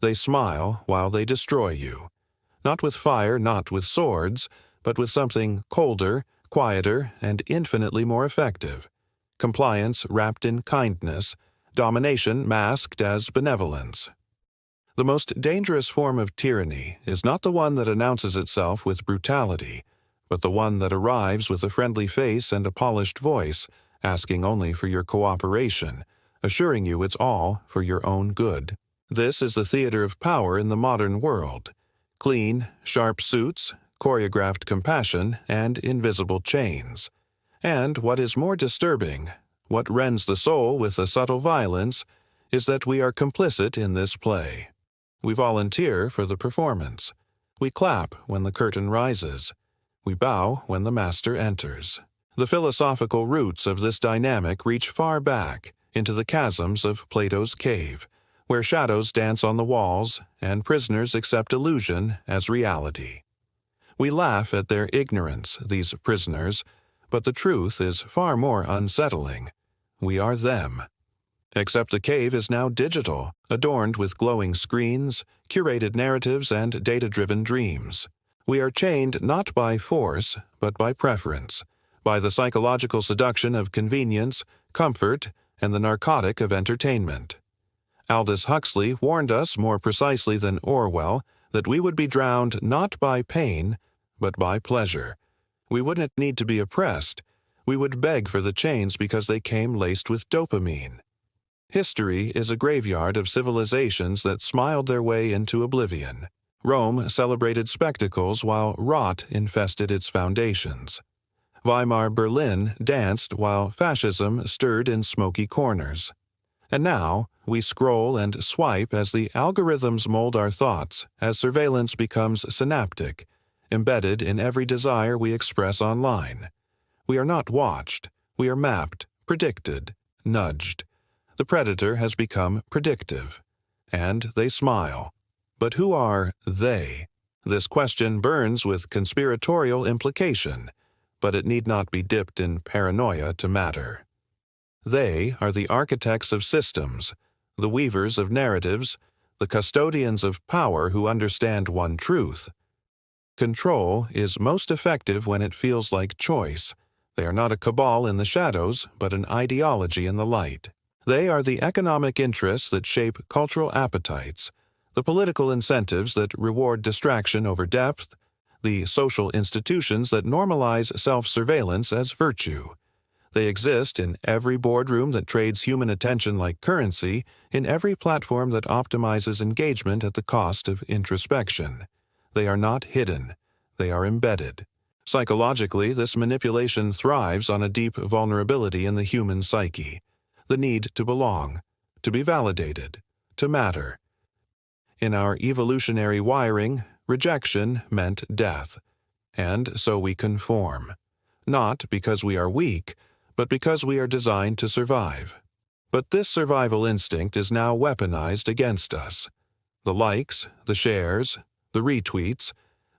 They smile while they destroy you. Not with fire, not with swords, but with something colder, quieter, and infinitely more effective. Compliance wrapped in kindness, domination masked as benevolence. The most dangerous form of tyranny is not the one that announces itself with brutality, but the one that arrives with a friendly face and a polished voice, asking only for your cooperation, assuring you it's all for your own good. This is the theater of power in the modern world. Clean, sharp suits, choreographed compassion, and invisible chains. And what is more disturbing, what rends the soul with a subtle violence, is that we are complicit in this play. We volunteer for the performance. We clap when the curtain rises. We bow when the master enters. The philosophical roots of this dynamic reach far back into the chasms of Plato's cave, where shadows dance on the walls and prisoners accept illusion as reality. We laugh at their ignorance, these prisoners, but the truth is far more unsettling. We are them. Except the cave is now digital, adorned with glowing screens, curated narratives, and data-driven dreams. We are chained not by force, but by preference, by the psychological seduction of convenience, comfort, and the narcotic of entertainment. Aldous Huxley warned us more precisely than Orwell that we would be drowned not by pain, but by pleasure. We wouldn't need to be oppressed. We would beg for the chains because they came laced with dopamine. History is a graveyard of civilizations that smiled their way into oblivion. Rome celebrated spectacles while rot infested its foundations. Weimar Berlin danced while fascism stirred in smoky corners. And now, we scroll and swipe as the algorithms mold our thoughts, as surveillance becomes synaptic, embedded in every desire we express online. We are not watched. We are mapped, predicted, nudged. The predator has become predictive. And they smile. But who are they? This question burns with conspiratorial implication, but it need not be dipped in paranoia to matter. They are the architects of systems, the weavers of narratives, the custodians of power who understand one truth. Control is most effective when it feels like choice. They are not a cabal in the shadows, but an ideology in the light. They are the economic interests that shape cultural appetites, the political incentives that reward distraction over depth, the social institutions that normalize self-surveillance as virtue. They exist in every boardroom that trades human attention like currency, in every platform that optimizes engagement at the cost of introspection. They are not hidden. They are embedded. Psychologically, this manipulation thrives on a deep vulnerability in the human psyche, the need to belong, to be validated, to matter. In our evolutionary wiring, rejection meant death, and so we conform, not because we are weak, but because we are designed to survive. But this survival instinct is now weaponized against us. The likes, the shares, the retweets,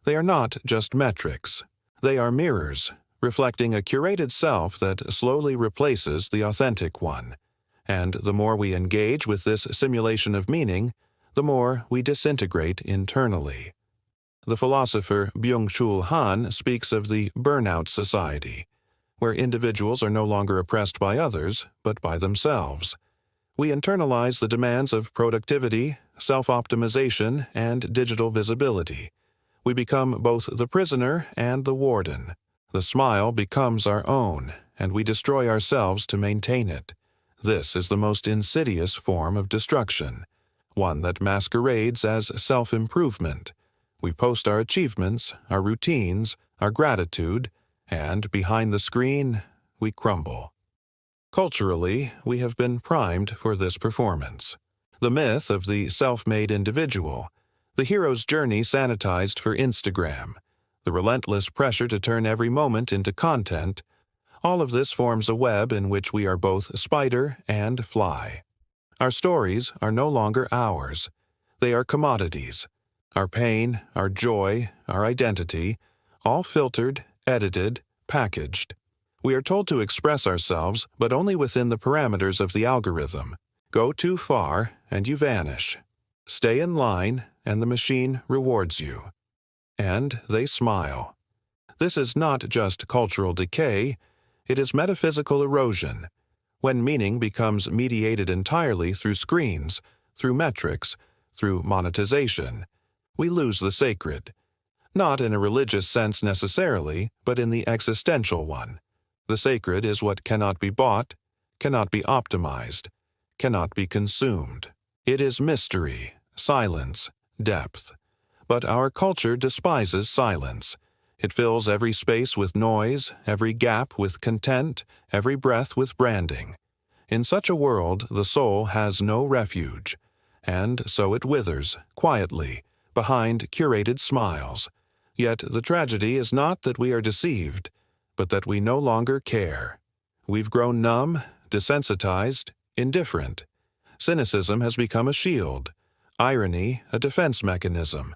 they are not just metrics. They are mirrors, reflecting a curated self that slowly replaces the authentic one. And the more we engage with this simulation of meaning, the more we disintegrate internally. The philosopher Byung-Chul Han speaks of the burnout society, where individuals are no longer oppressed by others, but by themselves. We internalize the demands of productivity, self-optimization, and digital visibility. We become both the prisoner and the warden. The smile becomes our own, and we destroy ourselves to maintain it. This is the most insidious form of destruction, one that masquerades as self-improvement. We post our achievements, our routines, our gratitude, and behind the screen, we crumble. Culturally, we have been primed for this performance. The myth of the self-made individual, the hero's journey sanitized for Instagram, the relentless pressure to turn every moment into content, all of this forms a web in which we are both spider and fly. Our stories are no longer ours. They are commodities. Our pain, our joy, our identity, all filtered, edited, packaged. We are told to express ourselves, but only within the parameters of the algorithm. Go too far, and you vanish. Stay in line, and the machine rewards you. And they smile. This is not just cultural decay, it is metaphysical erosion, when meaning becomes mediated entirely through screens, through metrics, through monetization. We lose the sacred. Not in a religious sense necessarily, but in the existential one. The sacred is what cannot be bought, cannot be optimized, cannot be consumed. It is mystery, silence, depth. But our culture despises silence. It fills every space with noise, every gap with content, every breath with branding. In such a world, the soul has no refuge, and so it withers, quietly, behind curated smiles. Yet the tragedy is not that we are deceived, but that we no longer care. We've grown numb, desensitized, indifferent. Cynicism has become a shield, irony a defense mechanism.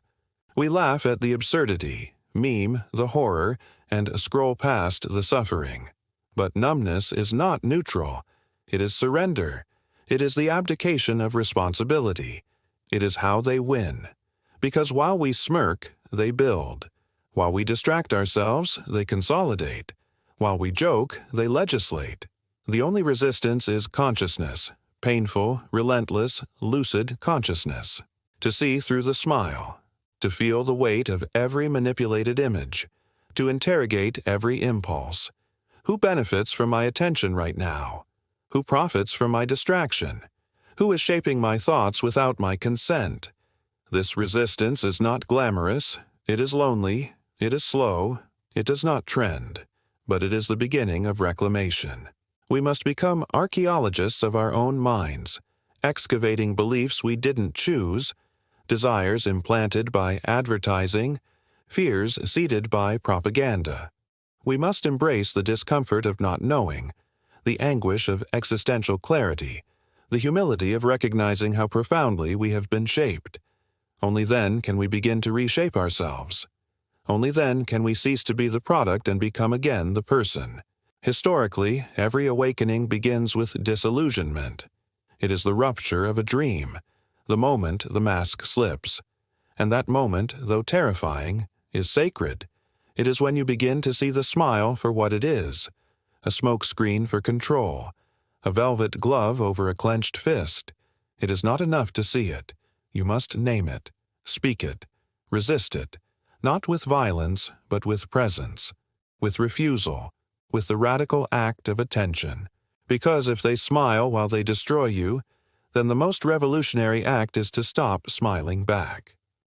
We laugh at the absurdity, meme the horror, and scroll past the suffering. But numbness is not neutral. It is surrender. It is the abdication of responsibility. It is how they win. Because while we smirk, they build. While we distract ourselves, they consolidate. While we joke, they legislate. The only resistance is consciousness, painful, relentless, lucid consciousness. To see through the smile, to feel the weight of every manipulated image, to interrogate every impulse. Who benefits from my attention right now? Who profits from my distraction? Who is shaping my thoughts without my consent? This resistance is not glamorous, it is lonely, it is slow, it does not trend, but it is the beginning of reclamation. We must become archaeologists of our own minds, excavating beliefs we didn't choose, desires implanted by advertising, fears seeded by propaganda. We must embrace the discomfort of not knowing, the anguish of existential clarity, the humility of recognizing how profoundly we have been shaped. Only then can we begin to reshape ourselves. Only then can we cease to be the product and become again the person. Historically, every awakening begins with disillusionment. It is the rupture of a dream, the moment the mask slips. And that moment, though terrifying, is sacred. It is when you begin to see the smile for what it is, a smokescreen for control, a velvet glove over a clenched fist. It is not enough to see it. You must name it, speak it, resist it, not with violence, but with presence, with refusal, with the radical act of attention. Because if they smile while they destroy you, then the most revolutionary act is to stop smiling back.